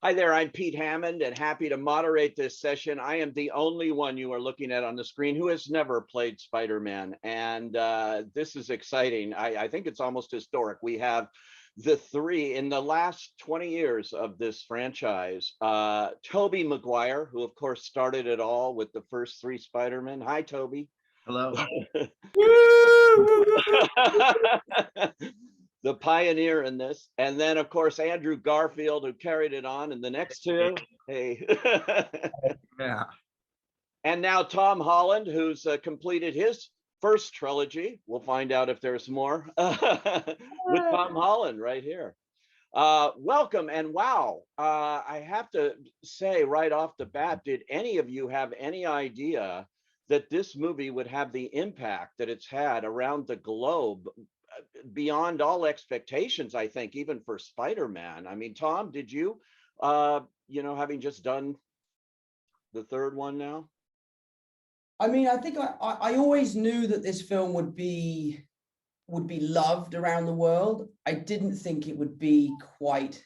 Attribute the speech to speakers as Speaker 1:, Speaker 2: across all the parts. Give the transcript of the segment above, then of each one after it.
Speaker 1: Hi there, I'm Pete Hammond and happy to moderate this session. I am the only one you are looking at on the screen who has never played Spider-Man. And this is exciting. I think it's almost historic. We have the three in the last 20 years of this franchise. Tobey Maguire, who of course started it all with the first three Spider-Men. Hi, Tobey.
Speaker 2: Hello.
Speaker 1: The pioneer in this. And then, of course, Andrew Garfield, who carried it on in the next two. Hey.
Speaker 2: Yeah.
Speaker 1: And now Tom Holland, who's completed his first trilogy. We'll find out if there's more with Tom Holland right here. Welcome and wow. I have to say right off the bat, did any of you have any idea that this movie would have the impact that it's had around the globe beyond all expectations, I think, even for Spider-Man? I mean, Tom, did you, having just done the third one now?
Speaker 3: I mean, I think I always knew that this film would be loved around the world. I didn't think it would be quite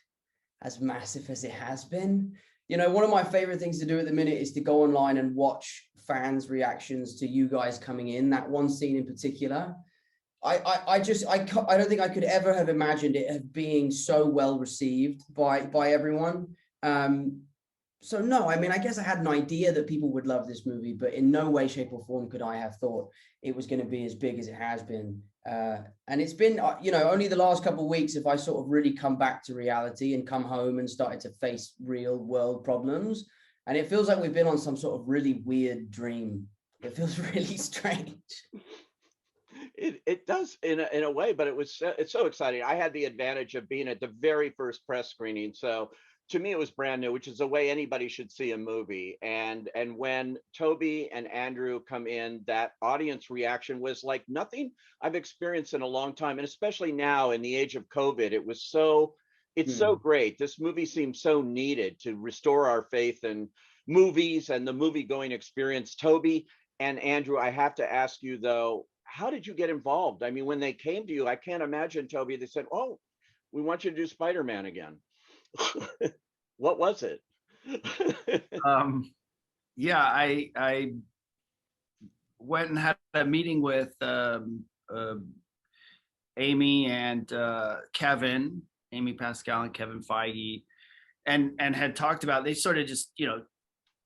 Speaker 3: as massive as it has been. You know, one of my favorite things to do at the minute is to go online and watch fans' reactions to you guys coming in. That one scene in particular, I don't think I could ever have imagined it being so well received by everyone. So no, I mean, I guess I had an idea that people would love this movie, but in no way, shape, or form could I have thought it was going to be as big as it has been. And it's been, only the last couple of weeks if I sort of really come back to reality and come home and started to face real world problems. And it feels like we've been on some sort of really weird dream. It feels really strange.
Speaker 1: It does in a way, but it's so exciting. I had the advantage of being at the very first press screening, so to me it was brand new, which is the way anybody should see a movie. And when Tobey and Andrew come in, that audience reaction was like nothing I've experienced in a long time, and especially now in the age of COVID, it's so great. This movie seems so needed to restore our faith in movies and the movie going experience. Tobey and Andrew, I have to ask you though, how did you get involved? I mean, when they came to you, I can't imagine, Tobey, they said, "Oh, we want you to do Spider-Man again." What was it?
Speaker 2: Yeah, I went and had a meeting with Amy and Kevin, Amy Pascal and Kevin Feige, and had talked about, they sort of just,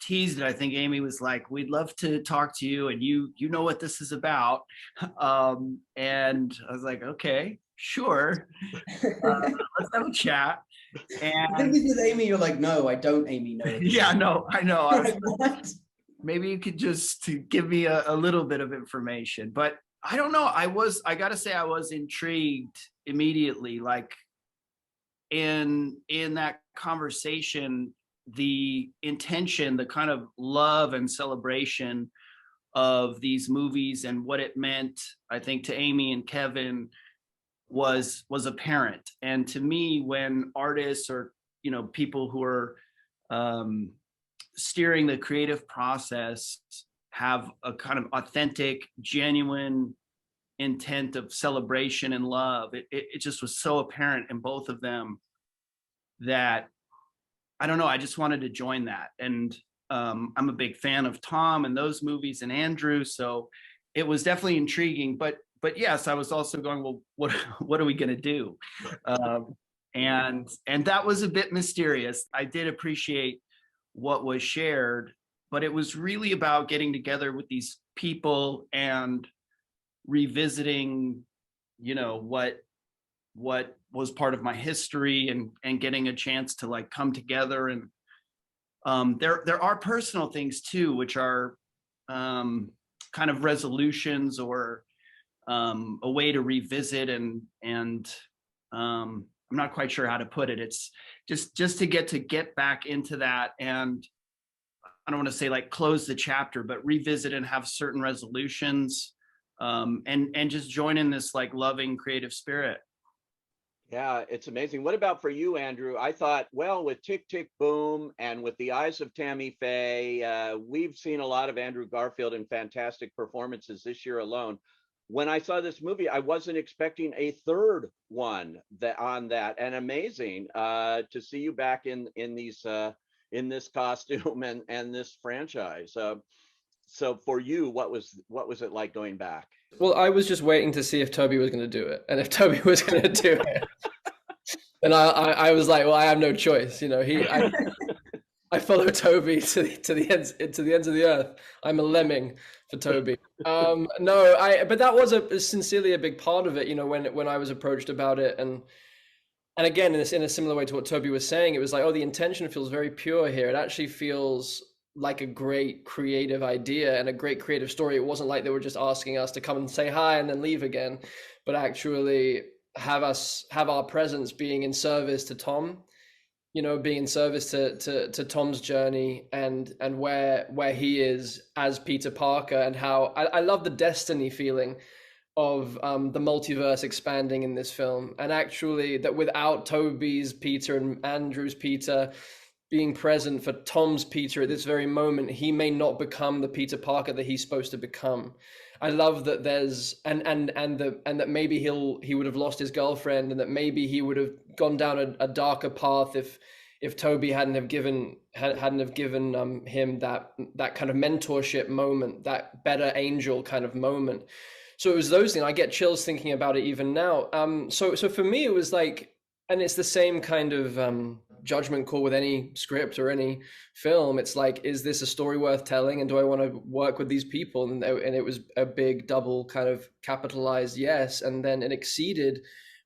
Speaker 2: teased it. I think Amy was like, "We'd love to talk to you, and you know what this is about." And I was like, "Okay, sure, let's have a chat."
Speaker 3: And I think with Amy, you're like, "No, I don't, Amy, know."
Speaker 2: Yeah, no, I know. I was
Speaker 3: like,
Speaker 2: maybe you could just give me a little bit of information, but I don't know. I gotta say, I was intrigued immediately. Like in that conversation, the intention, the kind of love and celebration of these movies and what it meant, I think, to Amy and Kevin was apparent. And to me, when artists or people who are steering the creative process have a kind of authentic, genuine intent of celebration and love, it just was so apparent in both of them that, I don't know, I just wanted to join that. And I'm a big fan of Tom and those movies and Andrew, so it was definitely intriguing. But yes, I was also going, well, what are we going to do? And that was a bit mysterious. I did appreciate what was shared, but it was really about getting together with these people and revisiting, what was part of my history, and getting a chance to like come together. And there are personal things too, which are kind of resolutions or a way to revisit, and I'm not quite sure how to put it. It's just to get back into that, and I don't want to say like close the chapter, but revisit and have certain resolutions, and just join in this like loving creative spirit.
Speaker 1: Yeah, it's amazing. What about for you, Andrew? I thought, well, with Tick, Tick, Boom and with the eyes of Tammy Faye, we've seen a lot of Andrew Garfield in fantastic performances this year alone. when I saw this movie, I wasn't expecting a third one on that, and amazing to see you back in these in this costume and this franchise. So for you, what was it like going back?
Speaker 4: Well, I was just waiting to see if Tobey was going to do it, and if Tobey was going to do it, and I was like, well, I have no choice, you know. I follow Tobey to the ends of the earth. I'm a lemming for Tobey. But that was sincerely a big part of it, you know, when I was approached about it, and again, in a similar way to what Tobey was saying, it was like, oh, the intention feels very pure here. It actually feels like a great creative idea and a great creative story. It wasn't like they were just asking us to come and say hi and then leave again, but actually have our presence being in service to Tom, you know, being in service to Tom's journey and where he is as Peter Parker, and how I love the destiny feeling of the multiverse expanding in this film, and actually that without Tobey's Peter and Andrew's Peter being present for Tom's Peter at this very moment, he may not become the Peter Parker that he's supposed to become. I love that there's and that maybe he would have lost his girlfriend, and that maybe he would have gone down a darker path if Tobey hadn't have given him that kind of mentorship moment, that better angel kind of moment. So it was those things. I get chills thinking about it even now. So for me, it was like, and it's the same kind of judgment call with any script or any film. It's like, is this a story worth telling, and do I want to work with these people? And it was a big double kind of capitalized yes, and then it exceeded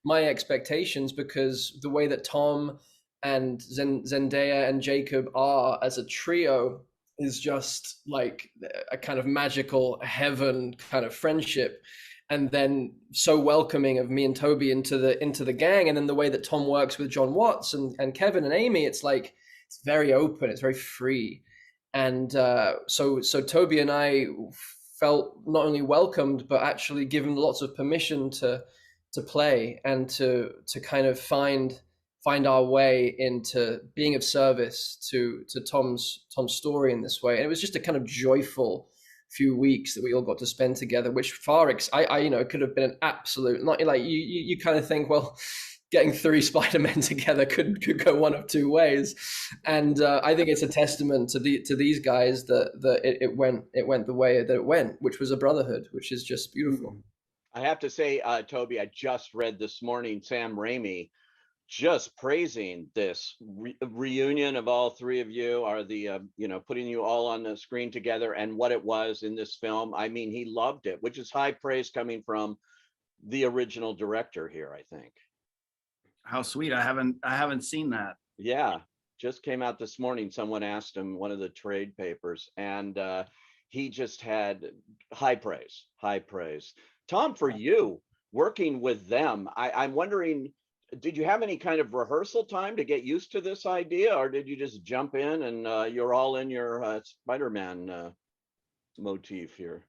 Speaker 4: my expectations, because the way that Tom and Zendaya and Jacob are as a trio is just like a kind of magical heaven kind of friendship, and then so welcoming of me and Tobey into the gang. And then the way that Tom works with John Watts and Kevin and Amy, it's like, it's very open, it's very free. And so Tobey and I felt not only welcomed, but actually given lots of permission to play and to kind of find our way into being of service to Tom's story in this way. And it was just a kind of joyful few weeks that we all got to spend together, which I you know, could have been an absolute, not like you kind of think, well, getting 3 Spider-Men together could go one of 2 ways. And I think it's a testament to these guys that it went the way that it went, which was a brotherhood, which is just beautiful.
Speaker 1: I have to say, Tobey, I just read this morning Sam Raimi just praising this reunion of all 3 of you, are the you know, putting you all on the screen together, and what it was in this film. I mean, he loved it, which is high praise coming from the original director here, I think.
Speaker 2: How sweet. I haven't seen that.
Speaker 1: Yeah, just came out this morning. Someone asked him, one of the trade papers, and he just had high praise. Tom, for you working with them, I'm wondering, did you have any kind of rehearsal time to get used to this idea, or did you just jump in and you're all in your Spider-Man motif here?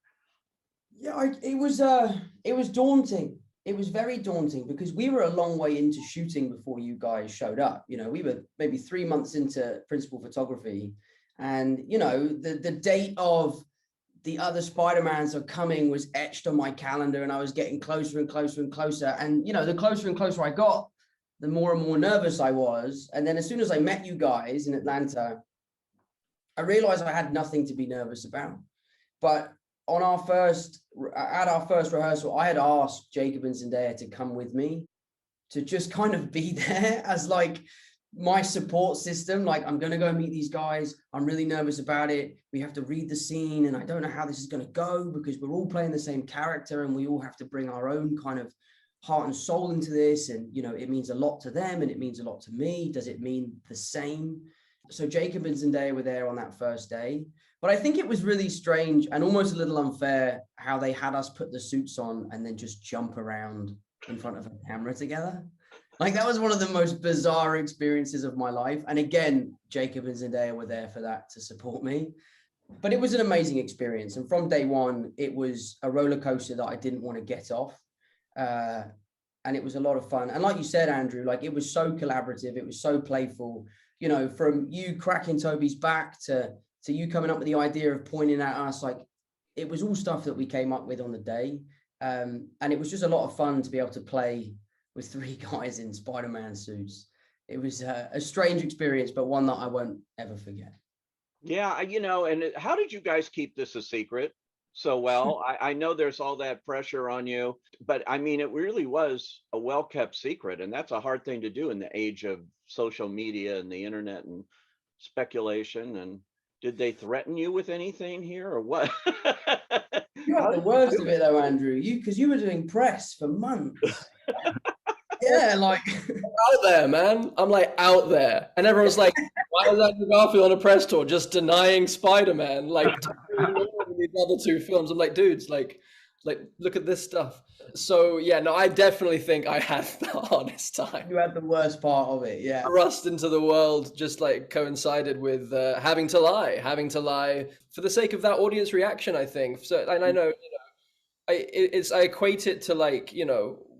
Speaker 3: Yeah, it was daunting. It was very daunting, because we were a long way into shooting before you guys showed up. You know, we were maybe 3 months into principal photography, and you know, the date of the other Spider-Mans are coming was etched on my calendar, and I was getting closer and closer and closer. And you know, the closer and closer I got, the more and more nervous I was. And then as soon as I met you guys in Atlanta, I realized I had nothing to be nervous about. But at our first rehearsal, I had asked Jacob and Zendaya to come with me, to just kind of be there as like my support system. Like, I'm going to go meet these guys. I'm really nervous about it. We have to read the scene, and I don't know how this is going to go, because we're all playing the same character, and we all have to bring our own kind of heart and soul into this. And, you know, it means a lot to them and it means a lot to me. Does it mean the same? So Jacob and Zendaya were there on that first day. But I think it was really strange and almost a little unfair how they had us put the suits on and then just jump around in front of a camera together. Like, that was one of the most bizarre experiences of my life. And again, Jacob and Zendaya were there for that, to support me. But it was an amazing experience. And from day one, it was a roller coaster that I didn't want to get off. And it was a lot of fun. And like you said, Andrew, like, it was so collaborative. It was so playful, you know, from you cracking Tobey's back to you coming up with the idea of pointing at us. Like, it was all stuff that we came up with on the day. And it was just a lot of fun to be able to play with three guys in Spider-Man suits. It was a strange experience, but one that I won't ever forget.
Speaker 1: Yeah, and how did you guys keep this a secret so well? I know there's all that pressure on you, but I mean, it really was a well-kept secret, and that's a hard thing to do in the age of social media and the internet and speculation. And did they threaten you with anything here or what?
Speaker 3: You had
Speaker 1: How
Speaker 3: the
Speaker 1: did you
Speaker 3: worst
Speaker 1: do
Speaker 3: of
Speaker 1: it?
Speaker 3: it though, Andrew. Because you were doing press for months. Yeah, like
Speaker 4: Out there, man. I'm like out there, and everyone's like, "Why is Andrew Garfield on a press tour just denying Spider-Man? Like these other two films." I'm like, dudes, like look at this stuff. So yeah, no, I definitely think I had the hardest time.
Speaker 3: you had the worst part of it. Yeah.
Speaker 4: Thrust into the world just like coincided with having to lie for the sake of that audience reaction. I think so, and I know. I equate it to like,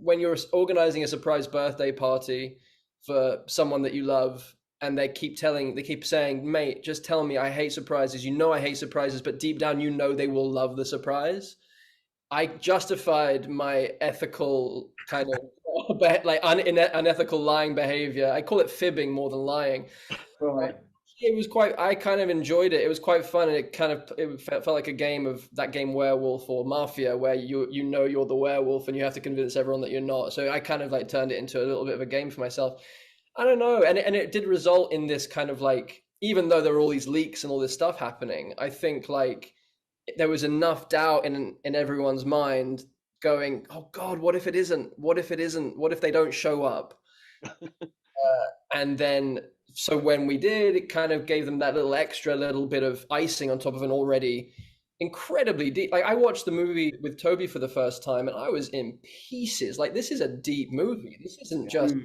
Speaker 4: when you're organizing a surprise birthday party for someone that you love and they keep saying, mate, just tell me I hate surprises. I hate surprises, but deep down, they will love the surprise. I justified my ethical kind of like unethical lying behavior. I call it fibbing more than lying.
Speaker 3: Right.
Speaker 4: It was I kind of enjoyed it. It was quite fun, and it felt like a game of that game Werewolf or Mafia, where you're the werewolf and you have to convince everyone that you're not. So I kind of like turned it into a little bit of a game for myself. I don't know, and it did result in this kind of like, even though there were all these leaks and all this stuff happening, I think like there was enough doubt in everyone's mind going, oh God, what if it isn't? What if it isn't? What if they don't show up? And then, so when we did, it kind of gave them that little bit of icing on top of an already incredibly deep. Like I watched the movie with Tobey for the first time, and I was in pieces. Like this is a deep movie. This isn't just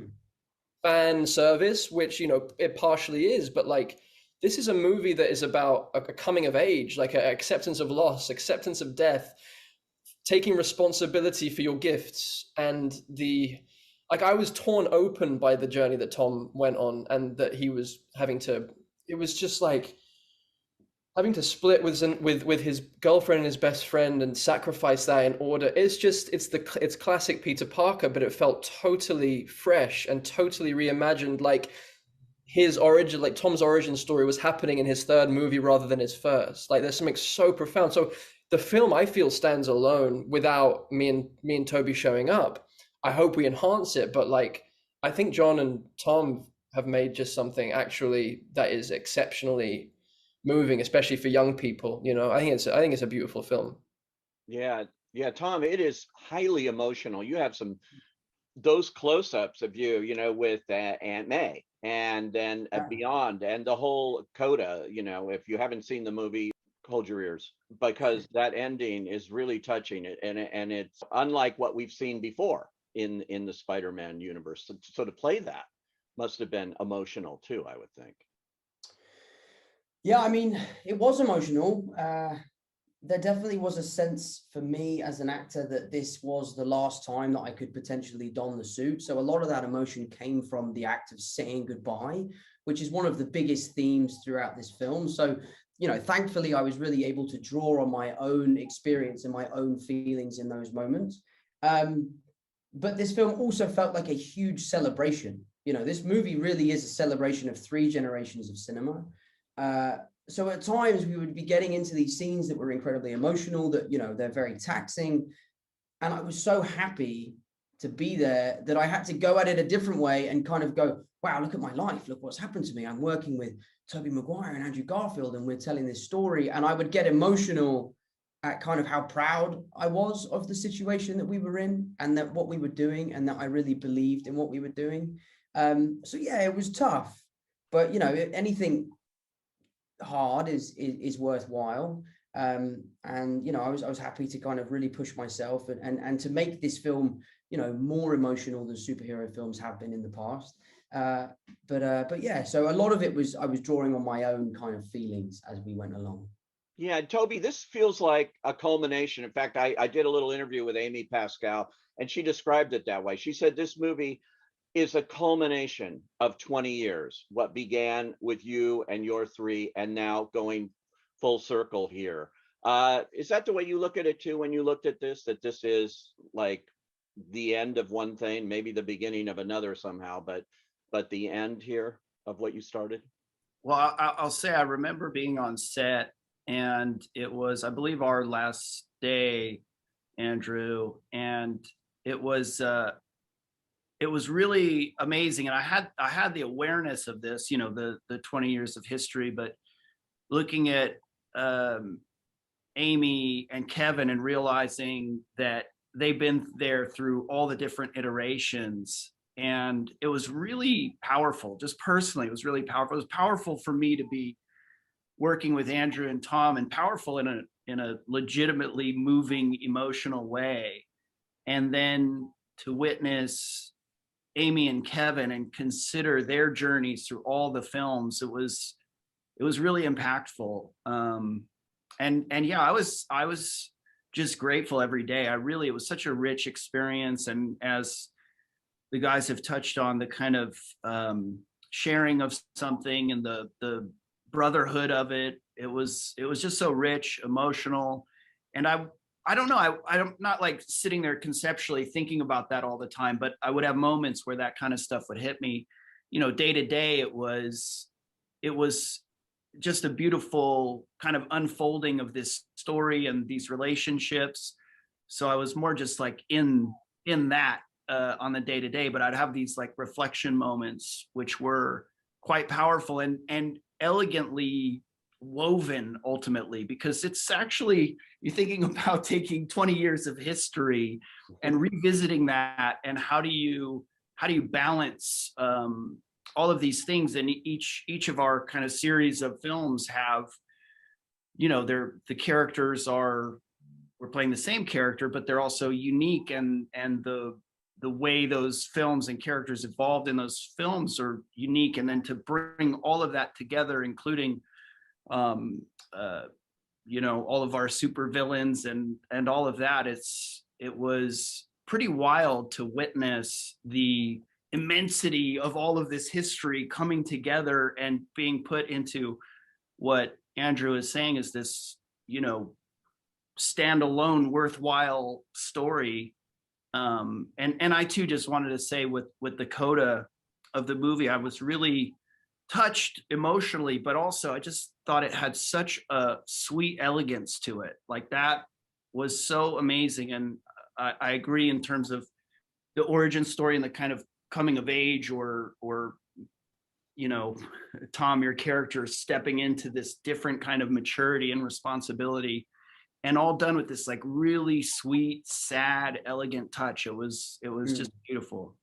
Speaker 4: fan service, which it partially is, but like this is a movie that is about a coming of age, like an acceptance of loss, acceptance of death, taking responsibility for your gifts, and like I was torn open by the journey that Tom went on, and that he was it was just like having to split with his girlfriend and his best friend and sacrifice that in order. It's classic Peter Parker, but it felt totally fresh and totally reimagined. Like his origin, like Tom's origin story was happening in his third movie rather than his first. Like there's something so profound. So the film, I feel, stands alone without me and Tobey showing up. I hope we enhance it, but like I think John and Tom have made just something actually that is exceptionally moving, especially for young people. I think it's a beautiful film.
Speaker 1: Yeah, Tom, it is highly emotional. You have those close-ups of you, with Aunt May, and then beyond, and the whole coda. If you haven't seen the movie, hold your ears, because that ending is really touching. And it's unlike what we've seen before in the Spider-Man universe. So to play that must have been emotional too, I would think.
Speaker 3: Yeah, I mean, it was emotional. There definitely was a sense for me as an actor that this was the last time that I could potentially don the suit. So a lot of that emotion came from the act of saying goodbye, which is one of the biggest themes throughout this film. So, thankfully, I was really able to draw on my own experience and my own feelings in those moments. But this film also felt like a huge celebration. This movie really is a celebration of 3 generations of cinema. So at times we would be getting into these scenes that were incredibly emotional, that, they're very taxing. And I was so happy to be there that I had to go at it a different way and kind of go, wow, look at my life. Look what's happened to me. I'm working with Tobey Maguire and Andrew Garfield, and we're telling this story. And I would get emotional at kind of how proud I was of the situation that we were in, and that what we were doing, and that I really believed in what we were doing. So yeah, it was tough, but anything hard is worthwhile. And I was happy to kind of really push myself and to make this film more emotional than superhero films have been in the past. But yeah, so a lot of it was I was drawing on my own kind of feelings as we went along.
Speaker 1: Yeah, Tobey, this feels like a culmination. In fact, I did a little interview with Amy Pascal, and she described it that way. She said this movie is a culmination of 20 years, what began with you and your 3, and now going full circle here. Is that the way you look at it too when you looked at this, that this is like the end of one thing, maybe the beginning of another somehow, but the end here of what you started?
Speaker 2: Well, I'll say I remember being on set, and it was, I believe, our last day, Andrew, and it was really amazing. And I had the awareness of this, you know, the 20 years of history, but looking at Amy and Kevin and realizing that they've been there through all the different iterations. And it was really powerful, just personally, it was really powerful. It was powerful for me to be working with Andrew and Tom, and powerful in a legitimately moving, emotional way. And then to witness Amy and Kevin and consider their journeys through all the films, it was really impactful. And yeah, I was just grateful every day. It was such a rich experience. And as the guys have touched on, the kind of sharing of something and the brotherhood of it, it was just so rich, emotional. And I don't know, I'm not like sitting there conceptually thinking about that all the time, but I would have moments where that kind of stuff would hit me. You know, day to day, it was just a beautiful kind of unfolding of this story and these relationships. So I was more just like in that on the day to day, but I'd have these like reflection moments, which were quite powerful and elegantly woven ultimately, because it's actually, you're thinking about taking 20 years of history and revisiting that, and how do you balance all of these things. And each of our kind of series of films have, you know, the characters we're playing the same character, but they're also unique, and the way those films and characters evolved in those films are unique. And then to bring all of that together, including you know, all of our super villains and all of that, it was pretty wild to witness the immensity of all of this history coming together and being put into what Andrew is saying is this, you know, standalone worthwhile story. And I too just wanted to say with the coda of the movie, I was really touched emotionally, but also I just thought it had such a sweet elegance to it. Like, that was so amazing. And I agree in terms of the origin story and the kind of coming of age, or you know, Tom, your character stepping into this different kind of maturity and responsibility, and all done with this like really sweet, sad, elegant touch. It was just beautiful.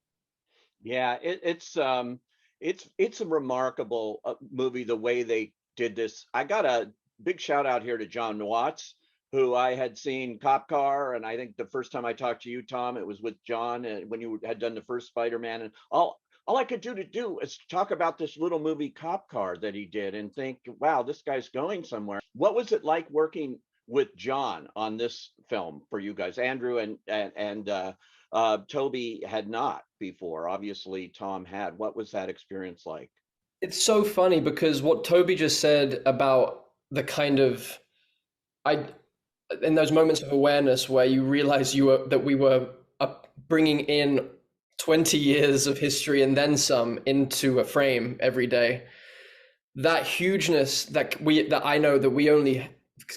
Speaker 1: Yeah, it's a remarkable movie, the way they did this. I got a big shout out here to John Watts, who I had seen Cop Car, and I think the first time I talked to you, Tom, it was with John, and when you had done the first Spider-Man, and all I could do is talk about this little movie Cop Car that he did, and think, wow, this guy's going somewhere. What was it like working with John on this film for you guys? Andrew and Tobey had not before. Obviously, Tom had. What was that experience like?
Speaker 4: It's so funny because what Tobey just said about the kind of, in those moments of awareness where you realize that we were bringing in 20 years of history and then some into a frame every day. That hugeness that I know that we only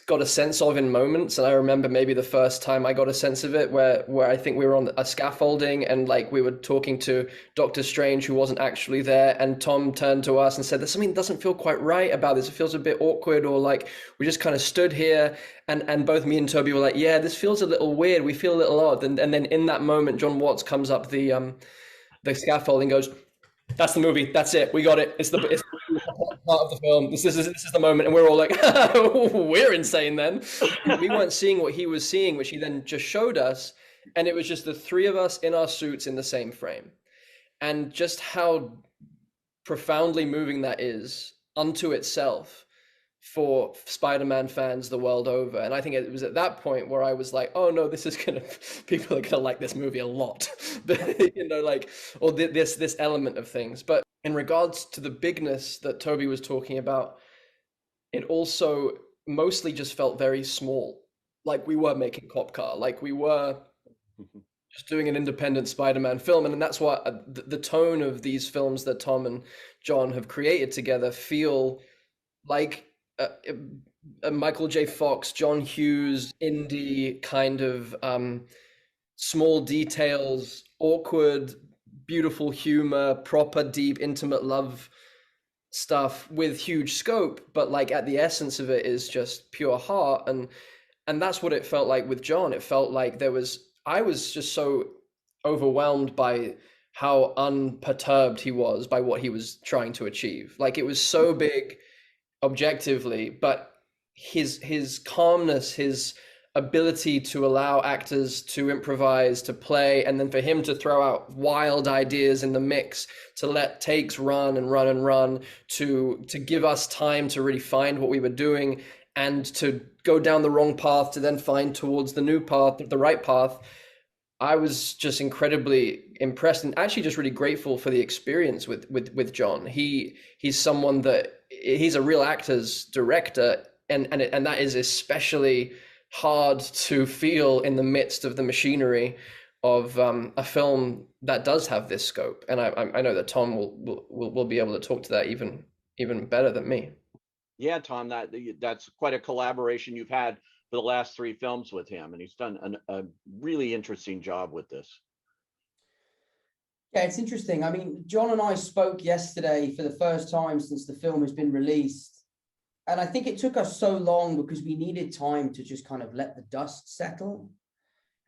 Speaker 4: got a sense of in moments. And I remember maybe the first time I got a sense of it where I think we were on a scaffolding and like we were talking to Doctor Strange, who wasn't actually there, and Tom turned to us and said, there's something that doesn't feel quite right about this. It feels a bit awkward, or like we just kind of stood here and both me and Tobey were like, yeah, this feels a little weird. We feel a little odd. And then in that moment, John Watts comes up the scaffolding, goes, that's the movie. That's it. We got it. It's the part of the film. This is the moment. And we're all like, we're insane then. We weren't seeing what he was seeing, which he then just showed us. And it was just the three of us in our suits in the same frame. And just how profoundly moving that is unto itself for Spider-Man fans the world over. And I think it was at that point where I was like, oh no, people are gonna like this movie a lot. You know, like, or this element of things. But in regards to the bigness that Tobey was talking about, it also mostly just felt very small, like we were making Cop Car, like we were just doing an independent Spider-Man film. And that's why the tone of these films that Tom and John have created together feel like a Michael J. Fox, John Hughes, indie kind of small details, awkward, beautiful humor, proper, deep, intimate love stuff with huge scope, but like at the essence of it is just pure heart. And that's what it felt like with John. It felt like I was just so overwhelmed by how unperturbed he was by what he was trying to achieve. Like it was so big objectively, but his calmness, his ability to allow actors to improvise, to play, and then for him to throw out wild ideas in the mix, to let takes run and run and run, to give us time to really find what we were doing, and to go down the wrong path to then find towards the new path, the right path. I was just incredibly impressed and actually just really grateful for the experience with John. He's someone that he's a real actor's director, and that is especially hard to feel in the midst of the machinery of a film that does have this scope. And I know that Tom will be able to talk to that even better than me.
Speaker 1: Yeah, Tom, that's quite a collaboration you've had for the last 3 films with him, and he's done a really interesting job with this.
Speaker 3: Yeah, it's interesting. I mean, John and I spoke yesterday for the first time since the film has been released. And I think it took us so long because we needed time to just kind of let the dust settle.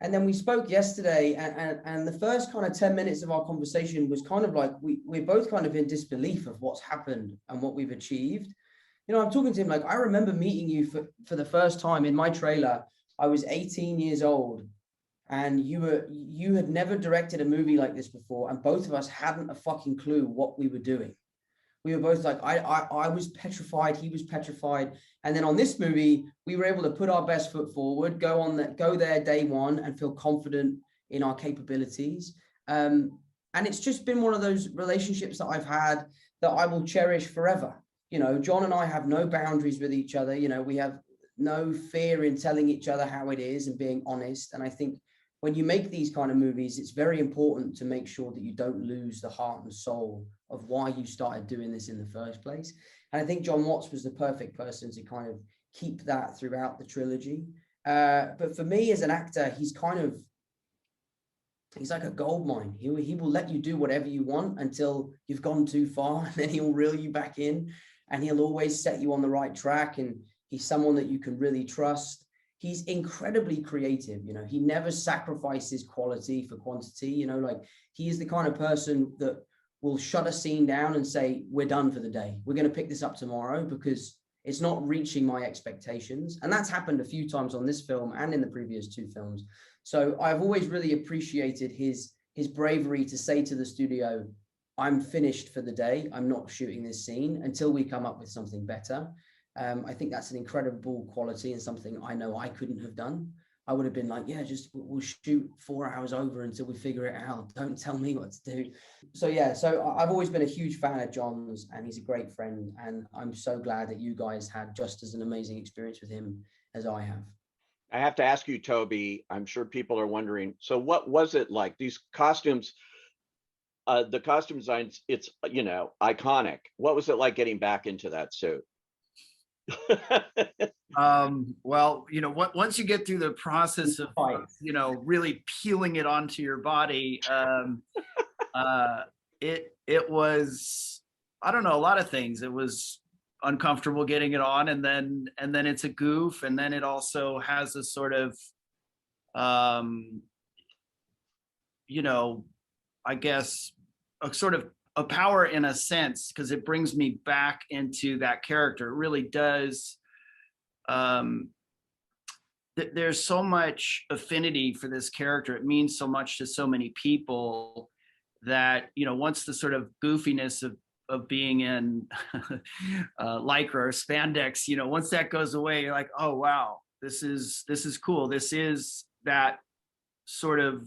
Speaker 3: And then we spoke yesterday, and the first kind of 10 minutes of our conversation was kind of like we're both kind of in disbelief of what's happened and what we've achieved. You know, I'm talking to him like, I remember meeting you for the first time in my trailer. I was 18 years old, and you had never directed a movie like this before, and both of us hadn't a fucking clue what we were doing. We were both like, I was petrified, he was petrified. And then on this movie, we were able to put our best foot forward, go there day one and feel confident in our capabilities. And it's just been one of those relationships that I've had that I will cherish forever. You know, John and I have no boundaries with each other. You know, we have no fear in telling each other how it is and being honest. And I think when you make these kind of movies, it's very important to make sure that you don't lose the heart and soul of why you started doing this in the first place. And I think John Watts was the perfect person to kind of keep that throughout the trilogy. But for me as an actor, he's like a gold mine. He will let you do whatever you want until you've gone too far, and then he'll reel you back in, and he'll always set you on the right track. And he's someone that you can really trust. He's incredibly creative. You know, he never sacrifices quality for quantity. You know, like he is the kind of person that will shut a scene down and say, we're done for the day. We're going to pick this up tomorrow because it's not reaching my expectations. And that's happened a few times on this film and in the previous 2 films. So I've always really appreciated his bravery to say to the studio, I'm finished for the day. I'm not shooting this scene until we come up with something better. I think that's an incredible quality and something I know I couldn't have done. I would have been like, yeah, just we'll shoot 4 hours over until we figure it out. Don't tell me what to do. So yeah, so I've always been a huge fan of John's, and he's a great friend. And I'm so glad that you guys had just as an amazing experience with him as I have.
Speaker 1: I have to ask you, Tobey, I'm sure people are wondering, so what was it like? These costumes, the costume designs, it's, you know, iconic. What was it like getting back into that suit?
Speaker 2: Well, you know, once you get through the process of, you know, really peeling it onto your body, it was, I don't know, a lot of things. It was uncomfortable getting it on, and then it's a goof, and then it also has a sort of, you know, I guess a sort of a power in a sense, because it brings me back into that character. It really does. There's so much affinity for this character. It means so much to so many people that, you know, once the sort of goofiness of being in lycra or spandex, you know, once that goes away, you're like, oh wow, this is cool. This is that sort of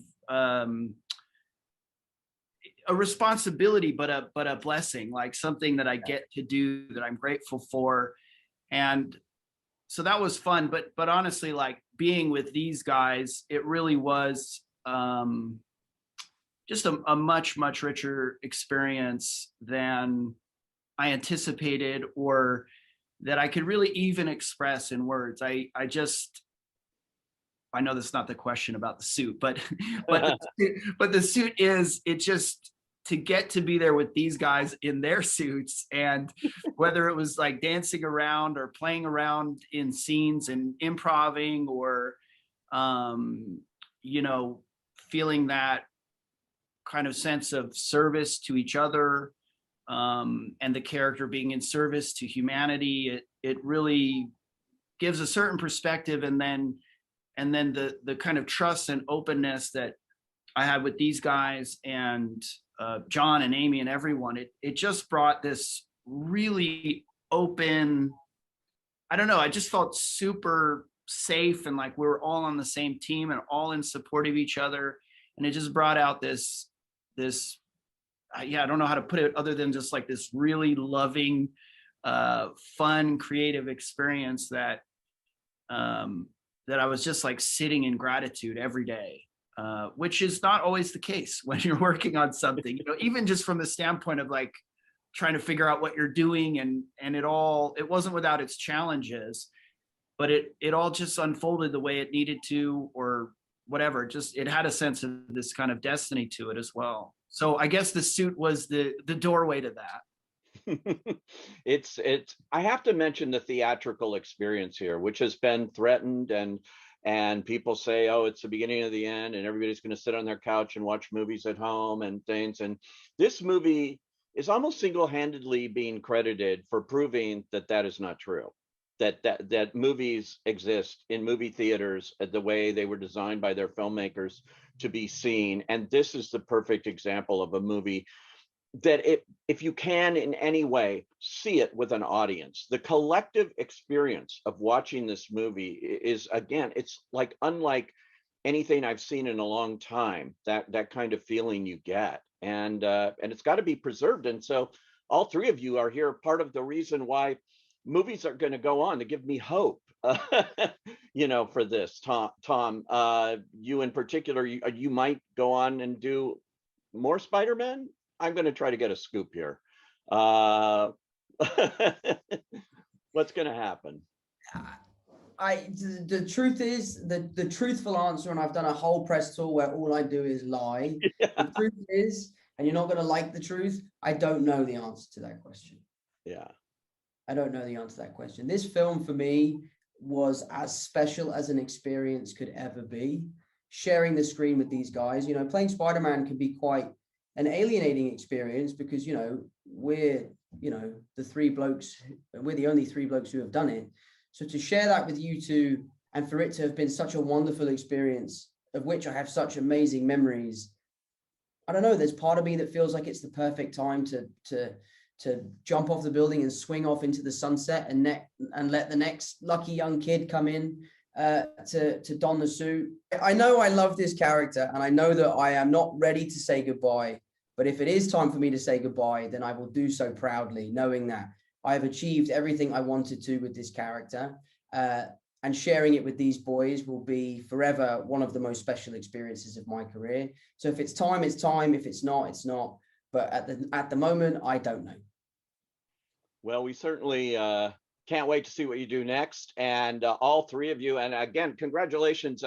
Speaker 2: a responsibility, but a blessing, like something that I get to do that I'm grateful for. And so that was fun, but honestly, like being with these guys, it really was just a much richer experience than I anticipated, or that I could really even express in words. I know that's not the question about the suit, but the suit is, it just, to get to be there with these guys in their suits, and whether it was like dancing around or playing around in scenes and improving, or you know, feeling that kind of sense of service to each other, and the character being in service to humanity, it really gives a certain perspective. And then the kind of trust and openness that I had with these guys, and John and Amy and everyone, it just brought this really open, I don't know, I just felt super safe, and like we were all on the same team and all in support of each other. And it just brought out this yeah, I don't know how to put it other than just like this really loving, fun, creative experience that I was just like sitting in gratitude every day, which is not always the case when you're working on something, you know, even just from the standpoint of like trying to figure out what you're doing, and it wasn't without its challenges, but it all just unfolded the way it needed to, or whatever. Just, it had a sense of this kind of destiny to it as well. So I guess the suit was the doorway to that.
Speaker 1: It's I have to mention the theatrical experience here, which has been threatened, and people say, oh, it's the beginning of the end and everybody's going to sit on their couch and watch movies at home and things. And this movie is almost single-handedly being credited for proving that that is not true. That movies exist in movie theaters the way they were designed by their filmmakers to be seen. And this is the perfect example of a movie that if you can in any way see it with an audience, the collective experience of watching this movie is, again, it's like unlike anything I've seen in a long time, that kind of feeling you get. And it's got to be preserved. And so all three of you are here, part of the reason why movies are going to go on, to give me hope, you know, for this. Tom, you in particular, you might go on and do more Spider-Man. I'm going to try to get a scoop here. What's going to happen?
Speaker 3: The truth is, the truthful answer, and I've done a whole press tour where all I do is lie. Yeah. The truth is, and you're not going to like the truth, I don't know the answer to that question.
Speaker 1: Yeah.
Speaker 3: I don't know the answer to that question. This film for me was as special as an experience could ever be. Sharing the screen with these guys, you know, playing Spider-Man can be quite an alienating experience because, you know, we're the only three blokes who have done it. So to share that with you two, and for it to have been such a wonderful experience, of which I have such amazing memories, I don't know, there's part of me that feels like it's the perfect time to jump off the building and swing off into the sunset and let the next lucky young kid come in to don the suit. I know I love this character, and I know that I am not ready to say goodbye, but if it is time for me to say goodbye, then I will do so proudly, knowing that I have achieved everything I wanted to with this character, and sharing it with these boys will be forever one of the most special experiences of my career. So if it's time, it's time. If it's not, it's not. But at the moment, I don't know.
Speaker 1: Well, we certainly can't wait to see what you do next. And all three of you, and again, congratulations,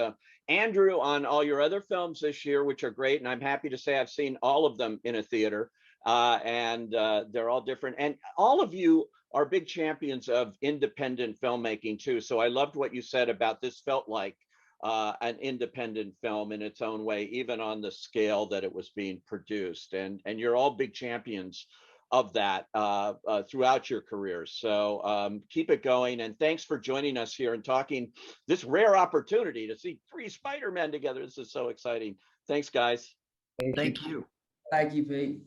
Speaker 1: Andrew, on all your other films this year, which are great. And I'm happy to say I've seen all of them in a theater, and they're all different. And all of you are big champions of independent filmmaking too. So I loved what you said about this felt like an independent film in its own way, even on the scale that it was being produced. And you're all big champions of that throughout your careers. So keep it going. And thanks for joining us here and talking this rare opportunity to see three Spider-Men together. This is so exciting. Thanks, guys.
Speaker 2: Thank you.
Speaker 3: Thank you, Pete.